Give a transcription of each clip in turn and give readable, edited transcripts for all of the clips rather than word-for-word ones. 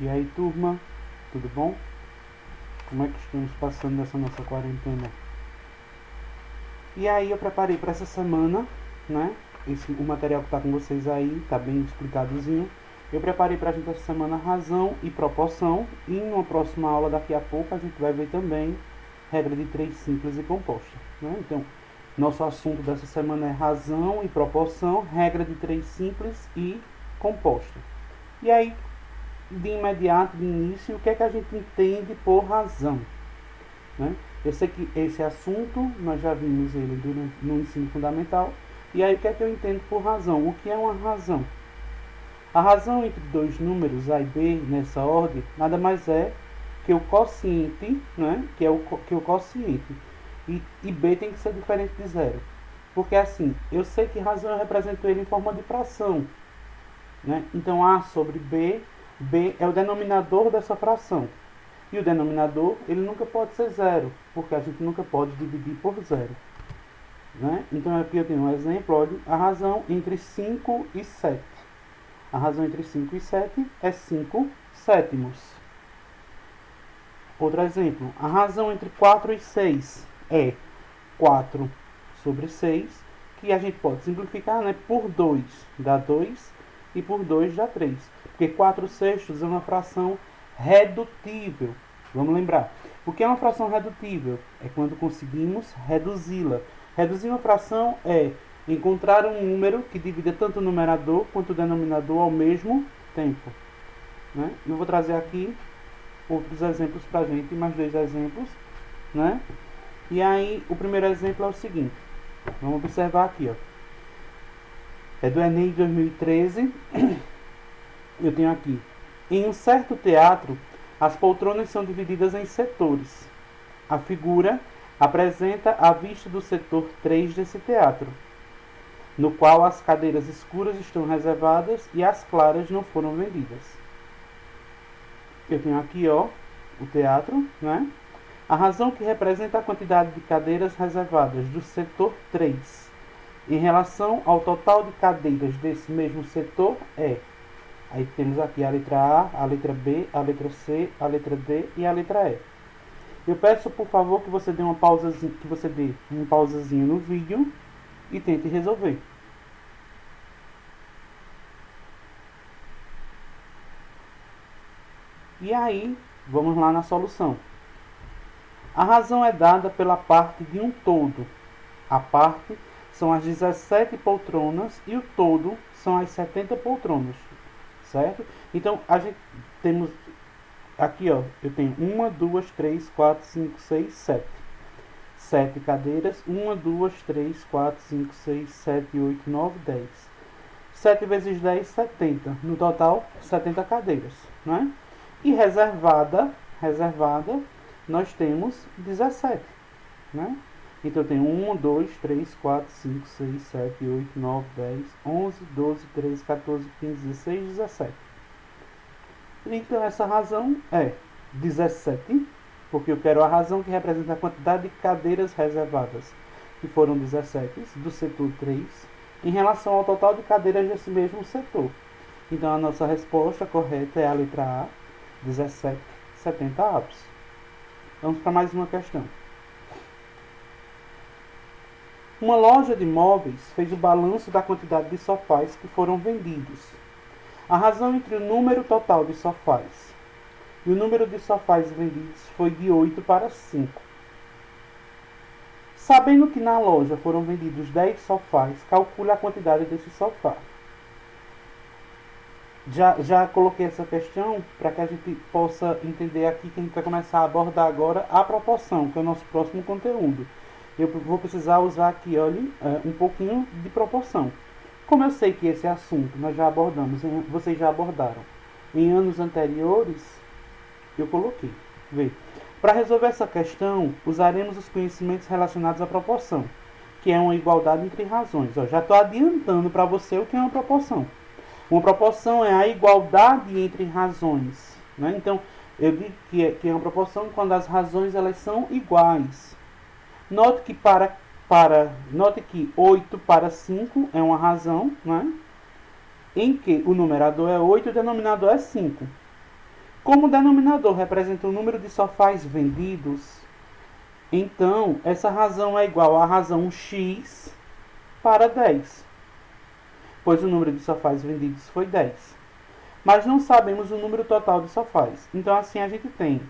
E aí, turma, tudo bom? Como é que estamos passando nessa nossa quarentena? E aí eu preparei para essa semana, né? O material que está com vocês aí, tá bem explicadozinho. Eu preparei para a gente essa semana razão e proporção. E em uma próxima aula, daqui a pouco, a gente vai ver também regra de 3 simples e composta, né? Então, nosso assunto dessa semana é razão e proporção, regra de 3 simples e composta. E aí, de imediato, de início, o que é que a gente entende por razão, né? Eu sei que esse assunto nós já vimos ele no ensino fundamental. E aí, o que é que eu entendo por razão? O que é uma razão? A razão entre dois números A e B, nessa ordem, nada mais é que o quociente, né? que o quociente. E B tem que ser diferente de zero. Porque assim, eu sei que razão eu represento ele em forma de fração, né? Então A sobre B, B é o denominador dessa fração. E o denominador, ele nunca pode ser zero, porque a gente nunca pode dividir por zero, né? Então aqui eu tenho um exemplo, olha, a razão entre 5 e 7. A razão entre 5 e 7 é 5 sétimos. Outro exemplo, a razão entre 4 e 6 é 4 sobre 6, que a gente pode simplificar, né, por 2 dá 2 e por 2 dá 3. Porque 4 sextos é uma fração redutível. Vamos lembrar. O que é uma fração redutível? É quando conseguimos reduzi-la. Reduzir uma fração é encontrar um número que divida tanto o numerador quanto o denominador ao mesmo tempo, né? Eu vou trazer aqui outros exemplos para a gente, mais 2 exemplos, né? E aí, o primeiro exemplo é o seguinte. Vamos observar aqui, ó. É do Enem de 2013. Eu tenho aqui. Em um certo teatro, as poltronas são divididas em setores. A figura apresenta a vista do setor 3 desse teatro, no qual as cadeiras escuras estão reservadas e as claras não foram vendidas. Eu tenho aqui, ó, o teatro, né? A razão que representa a quantidade de cadeiras reservadas do setor 3 em relação ao total de cadeiras desse mesmo setor é... Aí temos aqui a letra A, a letra B, a letra C, a letra D e a letra E. Eu peço, por favor, que você dê uma pausazinha no vídeo e tente resolver. E aí, vamos lá na solução. A razão é dada pela parte de um todo. A parte são as 17 poltronas e o todo são as 70 poltronas, certo? Então, a gente temos aqui, ó, eu tenho 1, 2, 3, 4, 5, 6, 7. 7 cadeiras, 1, 2, 3, 4, 5, 6, 7, 8, 9, 10. 7 vezes 10, 70. No total, 70 cadeiras, né? E reservada, nós temos 17, né? Então eu tenho 1, 2, 3, 4, 5, 6, 7, 8, 9, 10, 11, 12, 13, 14, 15, 16, 17. Então essa razão é 17, porque eu quero a razão que representa a quantidade de cadeiras reservadas, que foram 17, do setor 3, em relação ao total de cadeiras desse mesmo setor. Então a nossa resposta correta é a letra A, 17, 70 avos. Vamos para mais uma questão. Uma loja de móveis fez o balanço da quantidade de sofás que foram vendidos. A razão entre o número total de sofás e o número de sofás vendidos foi de 8 para 5. Sabendo que na loja foram vendidos 10 sofás, calcule a quantidade desse sofá. Já coloquei essa questão para que a gente possa entender aqui que a gente vai começar a abordar agora a proporção, que é o nosso próximo conteúdo. Eu vou precisar usar aqui, olha, um pouquinho de proporção. Como eu sei que esse assunto nós já abordamos, vocês já abordaram em anos anteriores, eu coloquei. Vê. Para resolver essa questão, usaremos os conhecimentos relacionados à proporção, que é uma igualdade entre razões. Já estou adiantando para você o que é uma proporção. Uma proporção é a igualdade entre razões, né? Então, eu digo que é uma proporção quando as razões elas são iguais. Note que 8 para 5 é uma razão, né? Em que o numerador é 8 e o denominador é 5. Como o denominador representa o número de sofás vendidos, então essa razão é igual à razão x para 10, pois o número de sofás vendidos foi 10. Mas não sabemos o número total de sofás. Então assim a gente tem,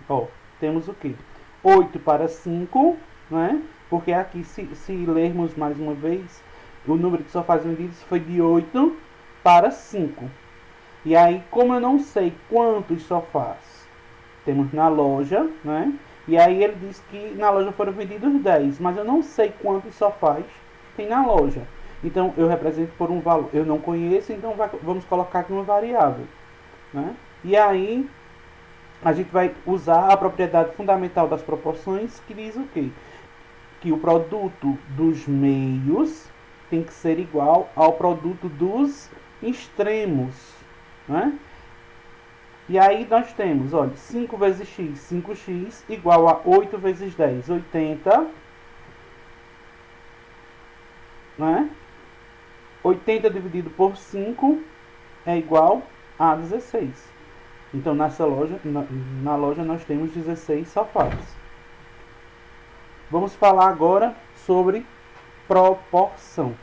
temos o quê? 8 para 5, né? Porque aqui, se lermos mais uma vez, o número de sofás vendidos foi de 8 para 5. E aí, como eu não sei quantos sofás temos na loja, né? E aí ele diz que na loja foram vendidos 10, mas eu não sei quantos sofás tem na loja. Então eu represento por um valor. Eu não conheço, então vamos colocar aqui uma variável, né? E aí a gente vai usar a propriedade fundamental das proporções, que diz o quê? Que o produto dos meios tem que ser igual ao produto dos extremos, né? E aí nós temos, olha, 5 vezes x, 5x, igual a 8 vezes 10, 80, né? 80 dividido por 5 é igual a 16. Então, nessa loja, na loja nós temos 16 sofás. Vamos falar agora sobre proporção.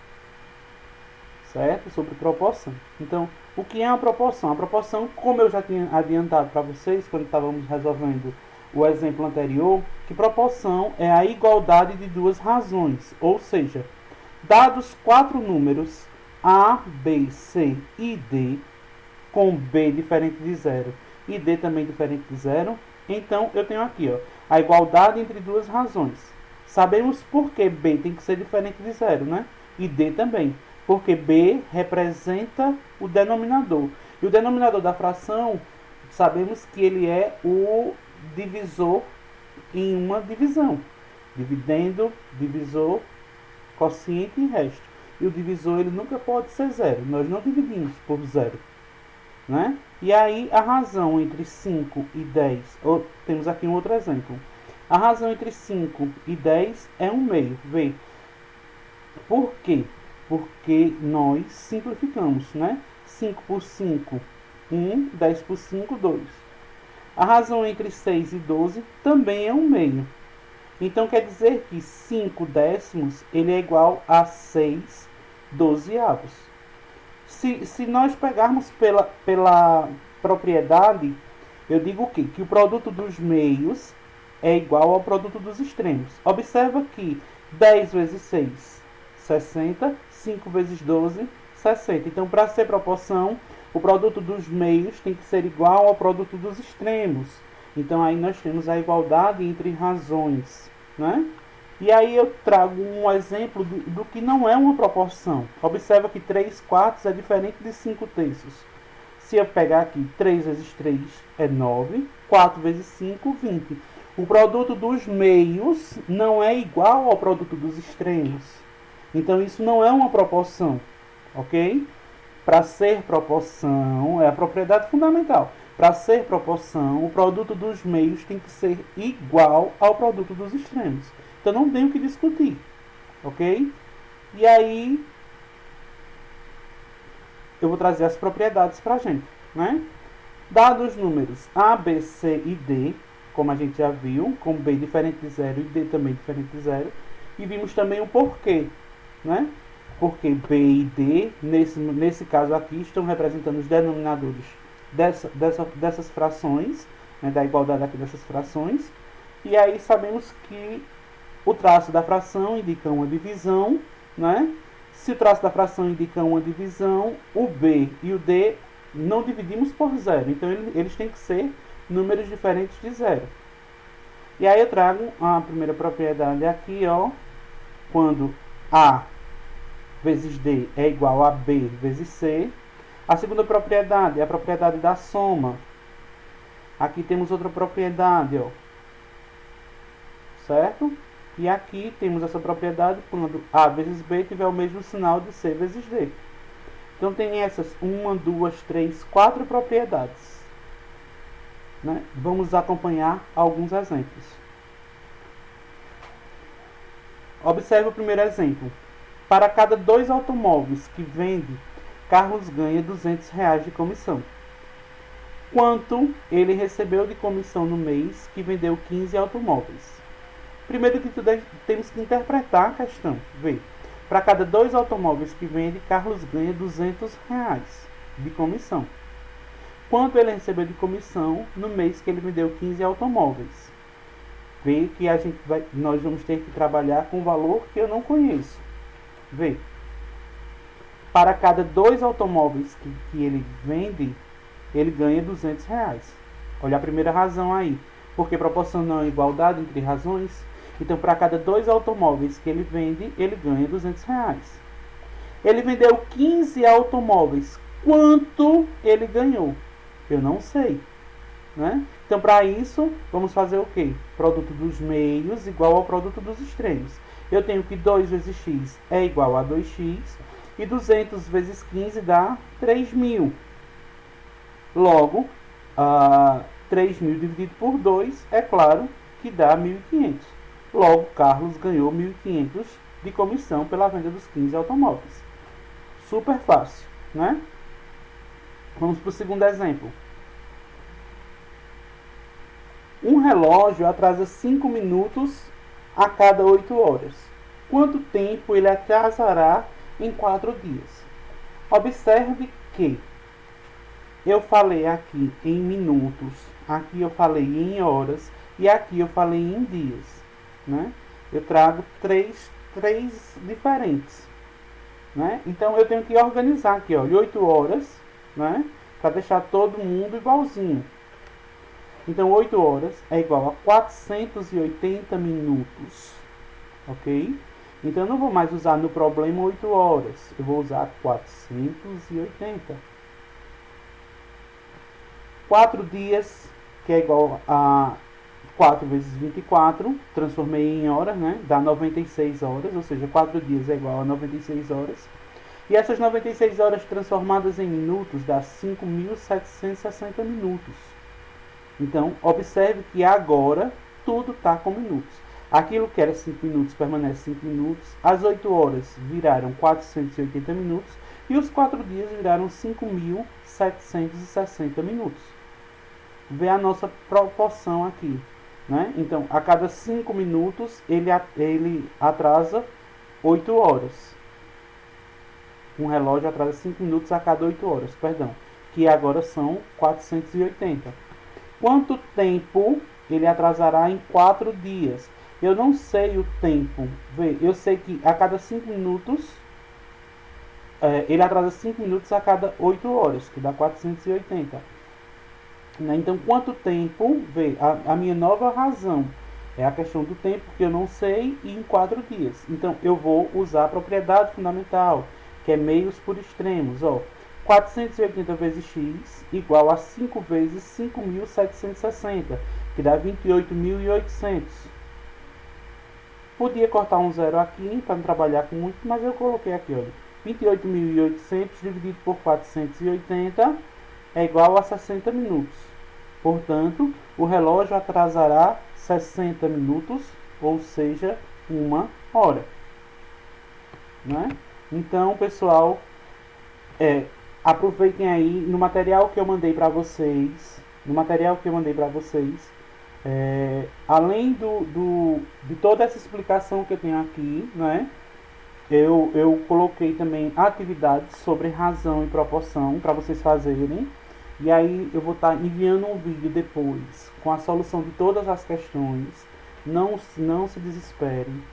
Certo? Sobre proporção. Então, o que é uma proporção? A proporção, como eu já tinha adiantado para vocês, quando estávamos resolvendo o exemplo anterior, que proporção é a igualdade de duas razões. Ou seja, dados 4 números A, B, C e D, com B diferente de 0 e D também diferente de 0, então eu tenho aqui a igualdade entre duas razões. Sabemos por que B tem que ser diferente de 0, né? E D também, porque B representa o denominador. E o denominador da fração, sabemos que ele é o divisor em uma divisão. Dividendo, divisor, quociente e resto. E o divisor ele nunca pode ser 0. Nós não dividimos por 0. Né? E aí a razão entre 5 e 10, temos aqui um outro exemplo. A razão entre 5 e 10 é 1 meio. Vê. Por quê? Porque nós simplificamos, né? 5 por 5, 1, 10 por 5, 2. A razão entre 6 e 12 também é 1 meio. Então quer dizer que 5 décimos ele é igual a 6 dozeavos. Se nós pegarmos pela propriedade, eu digo o quê? Que o produto dos meios é igual ao produto dos extremos. Observa que 10 vezes 6, 60. 5 vezes 12, 60. Então, para ser proporção, o produto dos meios tem que ser igual ao produto dos extremos. Então, aí nós temos a igualdade entre razões, né? E aí eu trago um exemplo do que não é uma proporção. Observa que 3 quartos é diferente de 5 terços. Se eu pegar aqui 3 vezes 3 é 9, 4 vezes 5, 20. O produto dos meios não é igual ao produto dos extremos. Então isso não é uma proporção, ok? Para ser proporção, é a propriedade fundamental. Para ser proporção, o produto dos meios tem que ser igual ao produto dos extremos. Então não tem o que discutir, ok? E aí eu vou trazer as propriedades para a gente, né? Dados os números A, B, C e D, como a gente já viu, com B diferente de 0 e D também diferente de 0, e vimos também o porquê, né? Porque B e D, nesse caso aqui, estão representando os denominadores dessas frações, né? Da igualdade aqui dessas frações, e aí sabemos que o traço da fração indica uma divisão, né? Se o traço da fração indica uma divisão, o B e o D não dividimos por 0. Então, eles têm que ser números diferentes de 0. E aí eu trago a primeira propriedade aqui, quando A vezes D é igual a B vezes C. A segunda propriedade é a propriedade da soma. Aqui temos outra propriedade, certo? E aqui temos essa propriedade quando A vezes B tiver o mesmo sinal de C vezes D. Então tem essas 1, 2, 3, 4 propriedades, né? Vamos acompanhar alguns exemplos. Observe o primeiro exemplo. Para cada 2 automóveis que vende, Carlos ganha R$ 200 de comissão. quanto ele recebeu de comissão no mês que vendeu 15 automóveis. Primeiro de tudo, temos que interpretar a questão. Vê, para cada 2 automóveis que vende, Carlos ganha R$200 de comissão. Quanto ele recebeu de comissão no mês que ele vendeu 15 automóveis? Vê que nós vamos ter que trabalhar com um valor que eu não conheço. Vê, para cada 2 automóveis que ele vende, ele ganha R$200. Olha a primeira razão aí, porque proporcionando a igualdade entre razões. Então, para cada 2 automóveis que ele vende, ele ganha R$200. Ele vendeu 15 automóveis. Quanto ele ganhou? Eu não sei, né? Então, para isso, vamos fazer o quê? Produto dos meios igual ao produto dos extremos. Eu tenho que 2 vezes x é igual a 2x. E 200 vezes 15 dá 3.000. Logo, 3.000 dividido por 2, é claro que dá 1.500. Logo, Carlos ganhou 1.500 de comissão pela venda dos 15 automóveis. Super fácil, né? Vamos para o segundo exemplo. Um relógio atrasa 5 minutos a cada 8 horas. Quanto tempo ele atrasará em 4 dias? Observe que eu falei aqui em minutos, aqui eu falei em horas e aqui eu falei em dias, né? Eu trago três diferentes, né? Então eu tenho que organizar aqui, ó, 8 horas, né? Para deixar todo mundo igualzinho. Então 8 horas é igual a 480 minutos, ok? Então eu não vou mais usar no problema 8 horas, eu vou usar 480. 4 dias, que é igual a 4 vezes 24, transformei em horas, né? Dá 96 horas, ou seja, 4 dias é igual a 96 horas. E essas 96 horas transformadas em minutos dá 5.760 minutos. Então, observe que agora tudo está com minutos. Aquilo que era 5 minutos permanece 5 minutos. As 8 horas viraram 480 minutos. E os 4 dias viraram 5.760 minutos. Vê a nossa proporção aqui, né? Então, a cada 5 minutos, ele atrasa 8 horas. Um relógio atrasa 5 minutos a cada 8 horas, perdão. Que agora são 480. Quanto tempo ele atrasará em 4 dias? Eu não sei o tempo. Vê, eu sei que a cada 5 minutos, ele atrasa 5 minutos a cada 8 horas, que dá 480. Então, quanto tempo? Vê, a minha nova razão é a questão do tempo, que eu não sei, e em 4 dias. Então, eu vou usar a propriedade fundamental, que é meios por extremos. Ó, 480 vezes x igual a 5 vezes 5.760, que dá 28.800. Podia cortar um zero aqui, para não trabalhar com muito, mas eu coloquei aqui, olha. 28.800 dividido por 480 é igual a 60 minutos. Portanto, o relógio atrasará 60 minutos, ou seja, 1 hora. Né? Então, pessoal, aproveitem aí no material que eu mandei para vocês. Além de toda essa explicação que eu tenho aqui, né? Eu coloquei também atividades sobre razão e proporção para vocês fazerem. E aí eu vou estar enviando um vídeo depois com a solução de todas as questões. Não se desesperem.